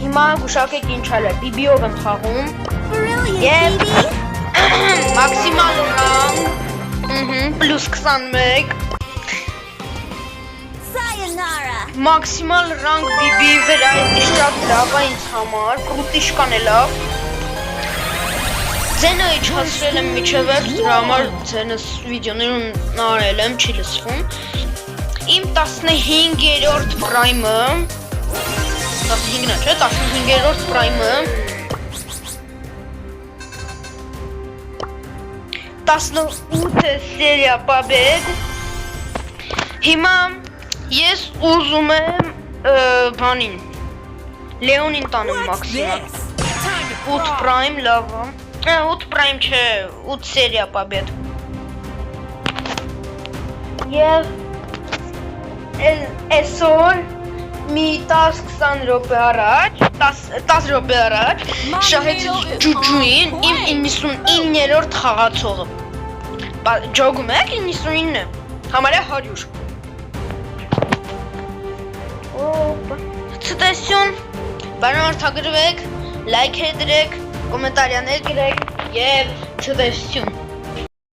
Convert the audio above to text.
Հիմա գուշակեք ինչ անել, բիբիով եմ խաղում։ Brilliant, baby. Մաքսիմալ ռանկ, պլյուս 21, Sayonara. մաքսիմալ ռանկ բիբի վրա էդի շատ լավ է ինձ համար, կրուտիշկան է լավ։ Ձենը իջացրել եմ միջև վերջ, դրա համար ձենս վիդեոներում նարել եմ, չի լսվում։ Իմ 15-րդ պրայմը, 15-ն է, չէ, 15-րդ պրայմը, 18 սերիա պաբեդ, հիմա ես ուզում եմ բանին, Լեոնին տանեմ մաքսիմալ, 8 պրայմ լավ է, 8 պրայմ չէ, 8 սերիա պաբեդ, և այսօր մի 10-20 րոպե առաջ, 10 րոպե առաջ շահեցի ջուջուին իմ 99-րդ խաղացողը։ Ջոգում եք 99-ը, համարյա 100։ Ցտեսյուն, բանորդագրվեք, լայքեր դրեք, կոմենտարյաներ գրեք և ցտեսյուն։